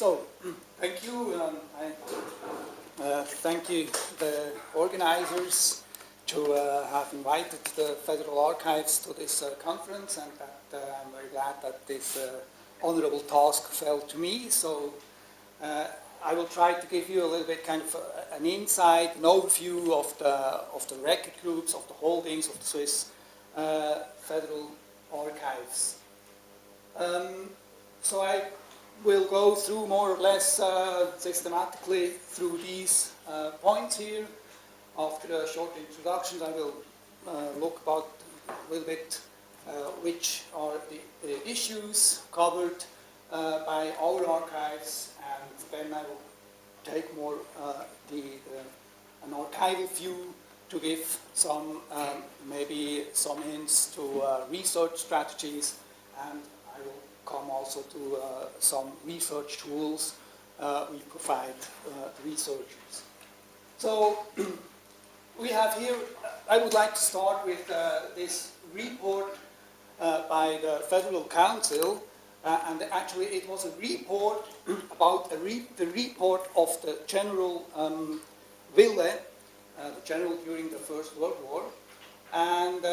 So, thank you. Thank you, the organizers, to have invited the Federal Archives to this conference, and that I'm very glad that this honorable task fell to me. So, I will try to give you a little bit kind of an insight, an overview of the record groups, of the holdings of the Swiss Federal Archives. So I will go through more or less systematically through these points here. After a short introduction, I will look about a little bit which are the issues covered by our archives, and then I will take more an archival view to give some maybe some hints to research strategies, and I will come also to some research tools we provide researchers. So we have here, I would like to start with this report by the Federal Council, and actually it was a report about the report of the General Wille, the general during the First World War, and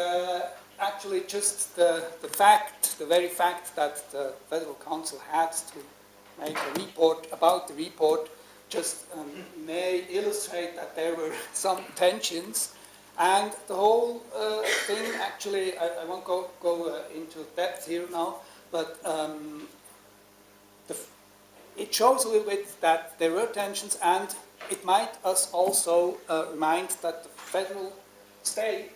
actually just the very fact that the Federal Council had to make a report about the report just may illustrate that there were some tensions, and the whole thing actually, I won't go into depth here now, but it shows a little bit that there were tensions, and it might us also remind that the federal state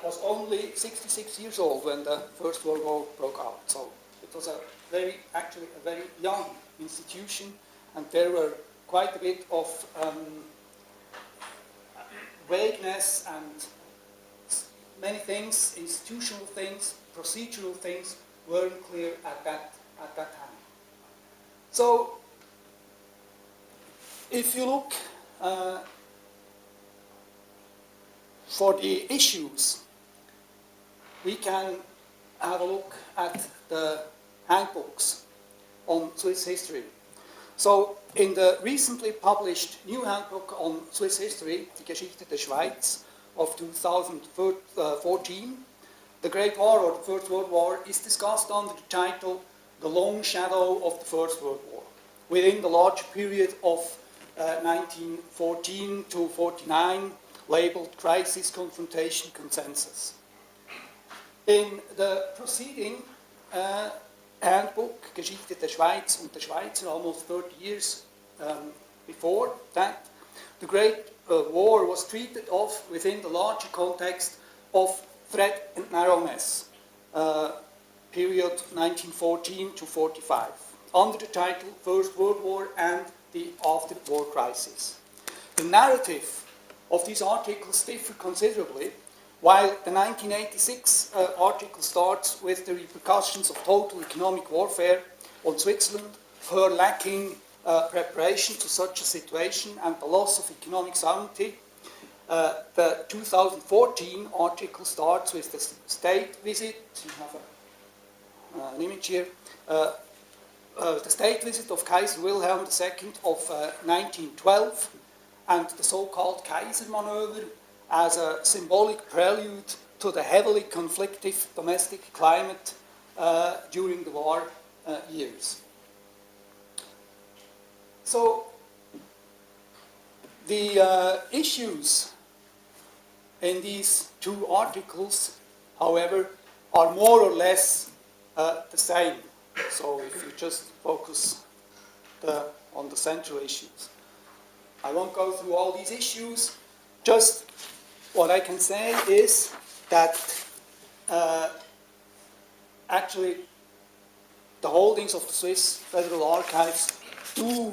was only 66 years old when the First World War broke out. So it was actually a very young institution, and there were quite a bit of vagueness and many things, institutional things, procedural things weren't clear at that time. So if you look for the issues, we can have a look at the handbooks on Swiss history. So in the recently published new handbook on Swiss history, Die Geschichte der Schweiz of 2014, the Great War, or the First World War, is discussed under the title The Long Shadow of the First World War, within the larger period of 1914 to 49, labeled Crisis, Confrontation, Consensus. In the preceding handbook, Geschichte der Schweiz und der Schweizer, almost 30 years before that, the Great War was treated of within the larger context of threat and narrowness, period 1914 to 45, under the title First World War and the After-War Crisis. The narrative of these articles differ considerably. While the 1986 article starts with the repercussions of total economic warfare on Switzerland, her lacking preparation to such a situation and the loss of economic sovereignty, the 2014 article starts with the state visit. You have an image here. The state visit of Kaiser Wilhelm II of 1912 and the so-called Kaiser maneuver as a symbolic prelude to the heavily conflictive domestic climate during the war years. So the issues in these two articles, however, are more or less the same. So if you just focus on the central issues. I won't go through all these issues, just what I can say is that actually the holdings of the Swiss Federal Archives do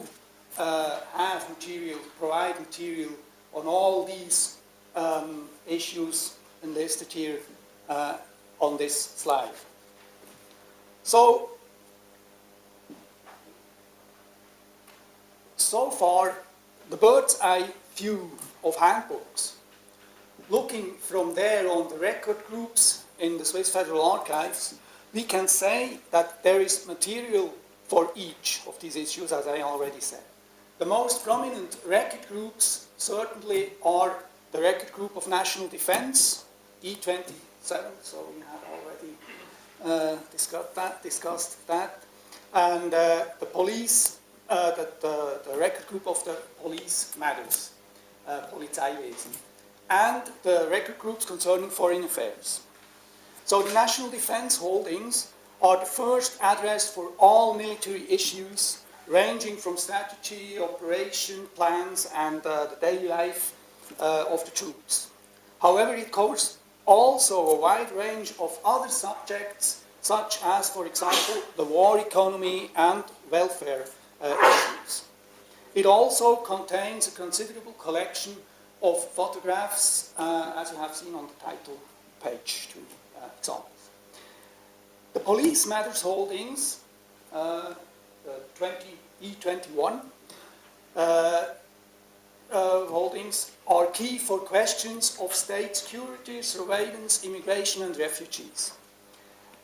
have material, provide material on all these issues enlisted here on this slide. So far, the bird's eye view of handbooks, looking from there on the record groups in the Swiss Federal Archives, we can say that there is material for each of these issues, as I already said. The most prominent record groups certainly are the Record Group of National Defense, E27, so we have already discussed that, and the police, the Record Group of the Police Matters, Polizeiwesen, and the record groups concerning foreign affairs. So the national defense holdings are the first address for all military issues ranging from strategy, operation, plans, and the daily life of the troops. However, it covers also a wide range of other subjects, such as, for example, the war economy and welfare issues. It also contains a considerable collection of photographs, as you have seen on the title page, two examples. The Police Matters holdings, E21 holdings, are key for questions of state security, surveillance, immigration, and refugees.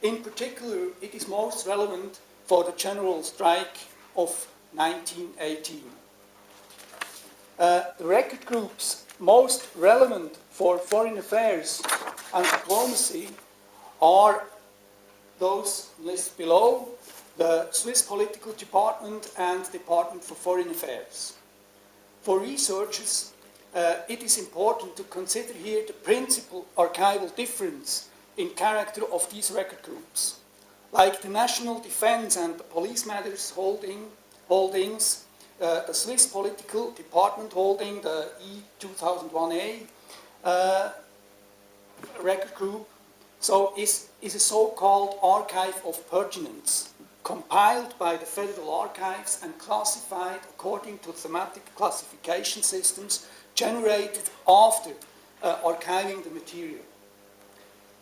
In particular, it is most relevant for the general strike of 1918. The record groups most relevant for foreign affairs and diplomacy are those listed below: the Swiss Political Department and Department for Foreign Affairs. For researchers, it is important to consider here the principal archival difference in character of these record groups. Like the National Defense and the Police Matters holdings, the Swiss Political Department holding, the E2001A record group, so is a so-called archive of pertinence, compiled by the Federal Archives and classified according to thematic classification systems generated after archiving the material.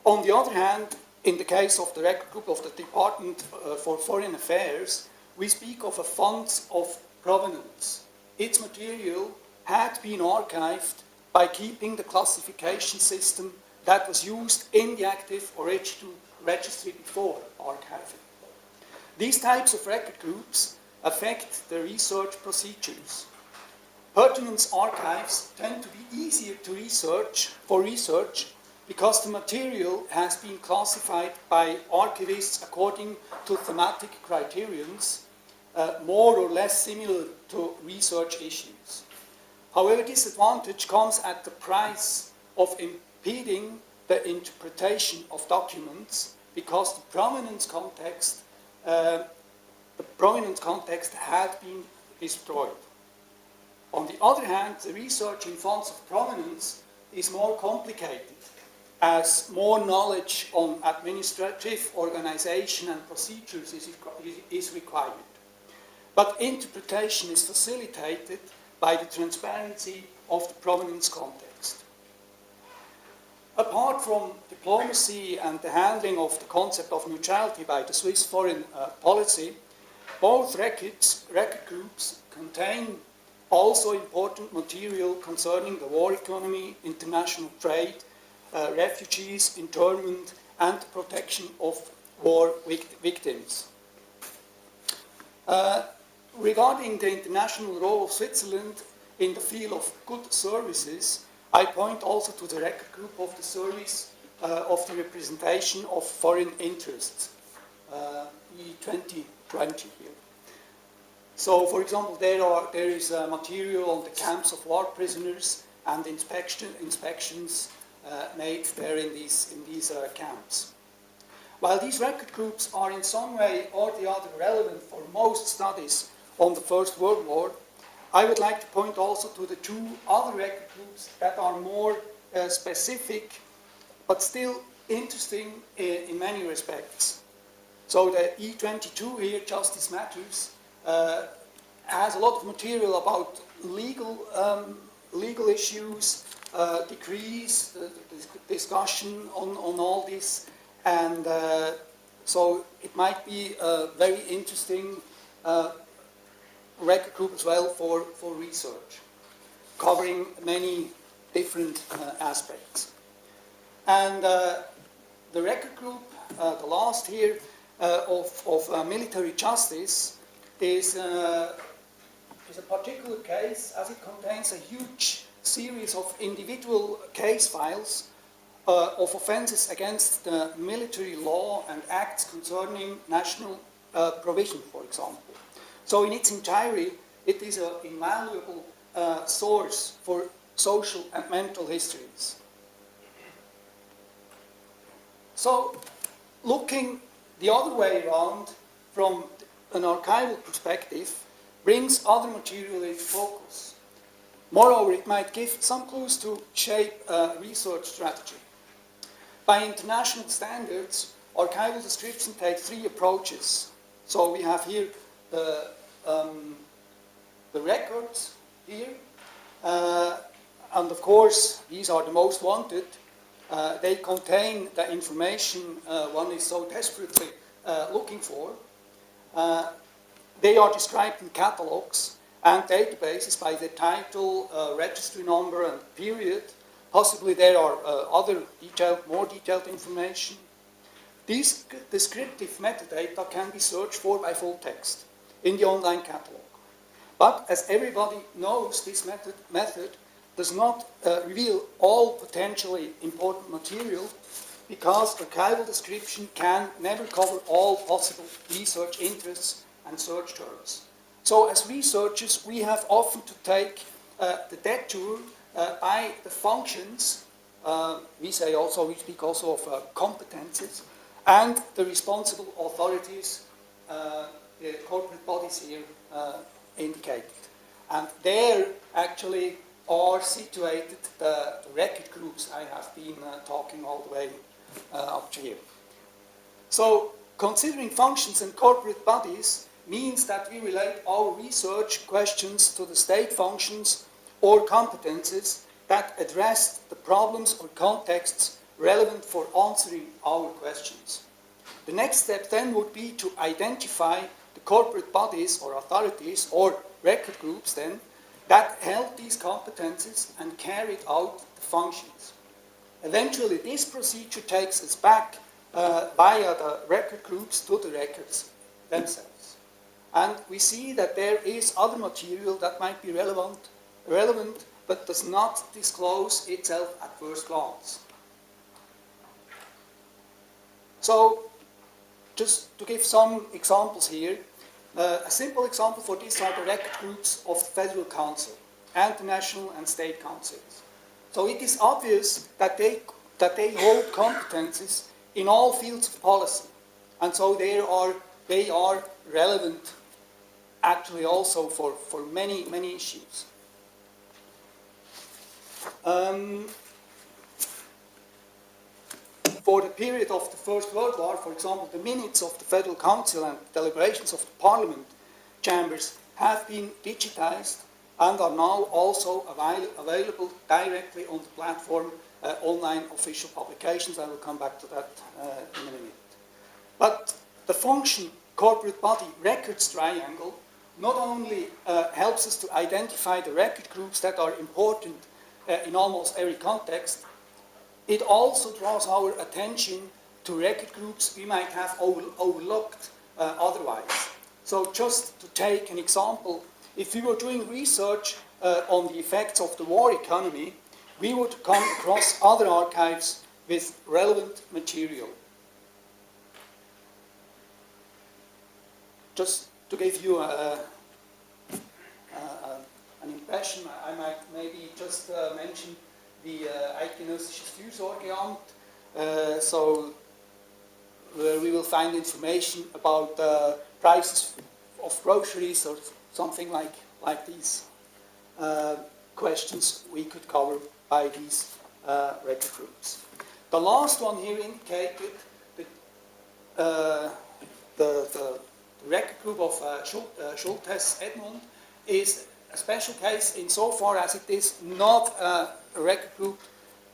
On the other hand, in the case of the record group of the Department for Foreign Affairs, we speak of a funds of provenance. Its material had been archived by keeping the classification system that was used in the active original registry before archiving. These types of record groups affect the research procedures. Pertinence archives tend to be easier to research because the material has been classified by archivists according to thematic criterions, more or less similar to research issues. However, this advantage comes at the price of impeding the interpretation of documents because the provenance context had been destroyed. On the other hand, the research in funds of provenance is more complicated, as more knowledge on administrative organization and procedures is required. But interpretation is facilitated by the transparency of the provenance context. Apart from diplomacy and the handling of the concept of neutrality by the Swiss foreign policy, both record groups contain also important material concerning the war economy, international trade, refugees, internment, and protection of war victims. Regarding the international role of Switzerland in the field of good services, I point also to the record group of the service of the representation of foreign interests, E2020 here. So, for example, there is material on the camps of war prisoners and inspections made there in these camps. While these record groups are in some way or the other relevant for most studies on the First World War, I would like to point also to the two other record groups that are more specific, but still interesting in many respects. So the E22 here, Justice Matters, has a lot of material about legal issues, decrees, discussion on all this, and so it might be a very interesting record group as well for research, covering many different aspects. And the record group, the last here, of military justice is a particular case, as it contains a huge series of individual case files of offences against the military law and acts concerning national provision, for example. So in its entirety, it is an invaluable source for social and mental histories. So, looking the other way around from an archival perspective brings other material into focus. Moreover, it might give some clues to shape research strategy. By international standards, archival description takes three approaches. So we have here the records here, and of course these are the most wanted. They contain the information one is so desperately looking for. They are described in catalogs and databases by the title, registry number, and period. Possibly there are other more detailed information. These descriptive metadata can be searched for by full text in the online catalog. But as everybody knows, this method does not reveal all potentially important material because archival description can never cover all possible research interests and search terms. So as researchers, we have often to take the detour by the functions, we speak also of competences, and the responsible authorities, the corporate bodies here indicated. And there actually are situated the record groups I have been talking all the way up to here. So considering functions and corporate bodies means that we relate our research questions to the state functions or competences that address the problems or contexts relevant for answering our questions. The next step then would be to identify the corporate bodies or authorities or record groups then that held these competences and carried out the functions. Eventually, this procedure takes us back via the record groups to the records themselves. And we see that there is other material that might be relevant but does not disclose itself at first glance. So, just to give some examples here, a simple example for this are the record groups of the Federal Council and the National and State Councils. So it is obvious that they hold competences in all fields of policy, and so they are relevant actually also for many issues. For the period of the First World War, for example, the minutes of the Federal Council and deliberations of the Parliament chambers have been digitized and are now also available directly on the platform online official publications. I will come back to that in a minute. But the function corporate body records triangle not only helps us to identify the record groups that are important in almost every context, it also draws our attention to record groups we might have overlooked otherwise. So just to take an example, if we were doing research on the effects of the war economy, we would come across other archives with relevant material. Just to give you an impression, I might maybe just mention the Eidgenössisches Fürsorgeamt, so where we will find information about prices of groceries or something like these questions we could cover by these record groups. The last one here indicated the record group of Schultes Edmund is a special case insofar as it is not a record group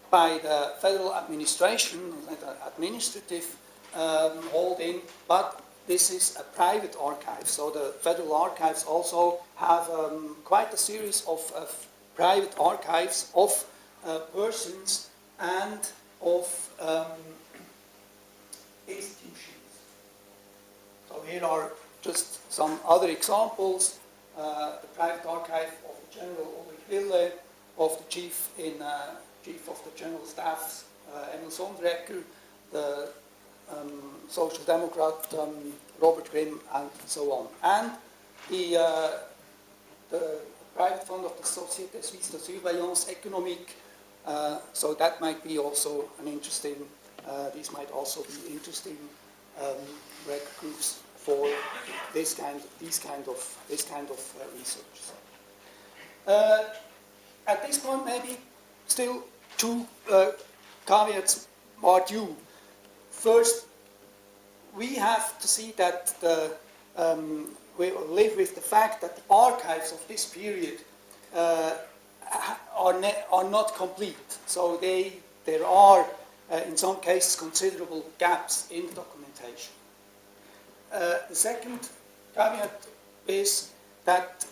by the federal administration, the administrative holding, but this is a private archive. So the federal archives also have quite a series of private archives of persons and of institutions. So here are just some other examples. The private archive of the General Ulrich Wille, of the Chief of the General Staff's Emil Sonderegger, the Social Democrat Robert Grimm, and so on. And the private fund of the Société Suisse de Surveillance Économique, so that might be also an interesting, these might also be interesting record groups for this kind of research. At this point, maybe still two caveats are due. First, we have to see that we live with the fact that the archives of this period are not complete. So there are, in some cases, considerable gaps in the documentation. The second caveat is that,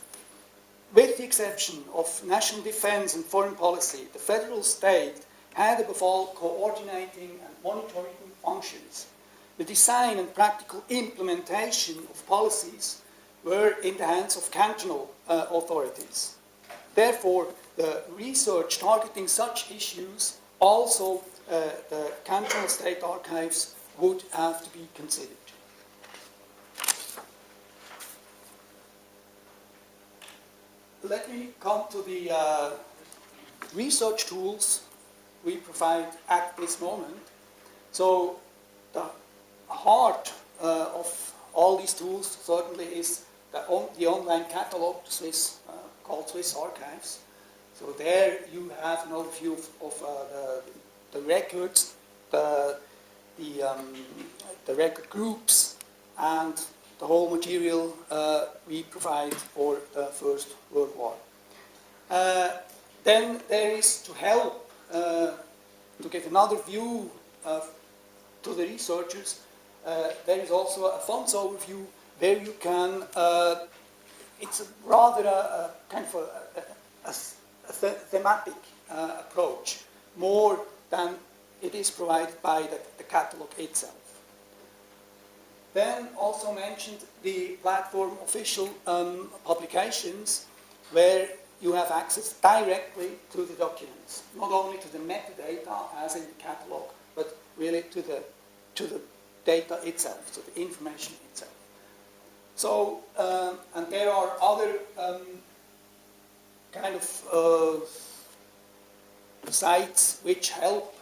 with the exception of national defense and foreign policy, the federal state had above all coordinating and monitoring functions. The design and practical implementation of policies were in the hands of cantonal authorities. Therefore, the research targeting such issues, also the cantonal state archives, would have to be considered. Let me come to the research tools we provide at this moment. So the heart of all these tools certainly is the online catalog called Swiss Archives. So there you have an overview of the records, the record groups, and the whole material we provide for the First World War. Then there is, to help, to give another view to the researchers, there is also a funds overview where you can, it's rather a kind of a thematic approach, more than it is provided by the catalog itself. Then also mentioned the platform official publications, where you have access directly to the documents, not only to the metadata as in the catalog, but really to the data itself, to the information itself. So, and there are other kind of sites which help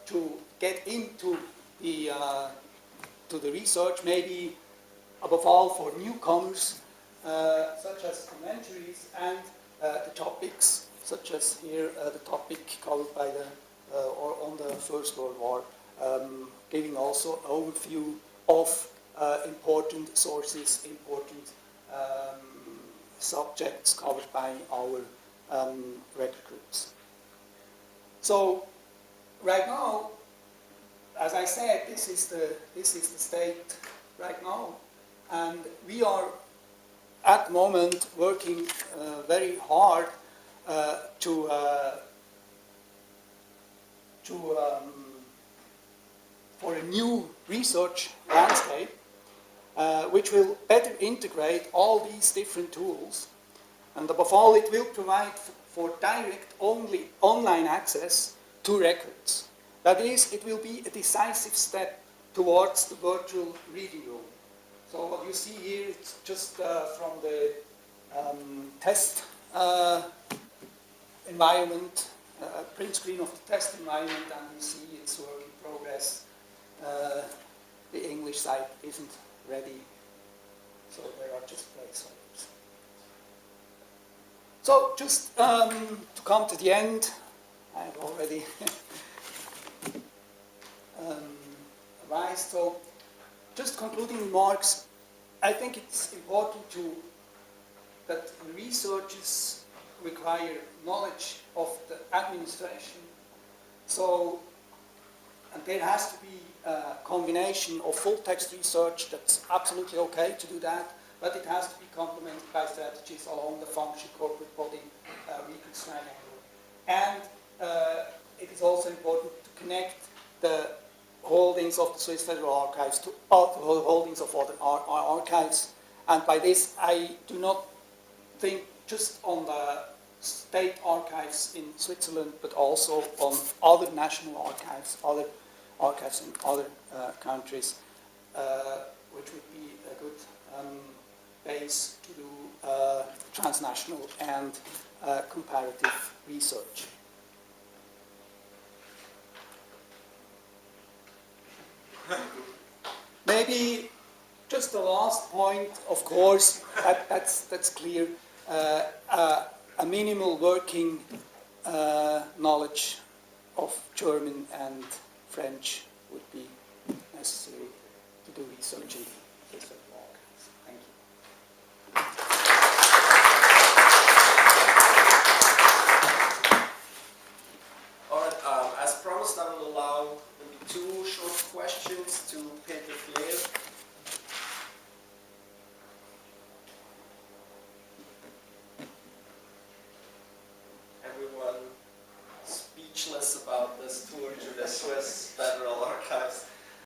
to get into the research, maybe above all for newcomers, such as commentaries and the topics, such as here the topic covered by or on the First World War, giving also an overview of important sources, important subjects covered by our record groups. So right now, as I said, this is the state right now, and we are at the moment working very hard for a new research landscape, which will better integrate all these different tools, and above all, it will provide for direct only online access to records. That is, it will be a decisive step towards the virtual reading room. So what you see here, it's just from the test environment, a print screen of the test environment, and you see it's work in progress. The English site isn't ready, so there are just placeholders. So just to come to the end, I have already arrived. So just concluding remarks, I think it's important that researchers require knowledge of the administration. So, and there has to be a combination of full text research. That's absolutely okay to do that, but it has to be complemented by strategies along the function, corporate body, records triangle. And it is also important to connect the holdings of the Swiss Federal Archives to holdings of other archives. And by this, I do not think just on the state archives in Switzerland, but also on other national archives, other archives in other countries, which would be a good base to do transnational and comparative research. Maybe just the last point, of course, that's clear. A minimal working knowledge of German and French would be necessary to do research in this archives. Thank you. All right, as promised, I will allow maybe 2 short questions to Peter Flair. Everyone speechless about this tour to the Swiss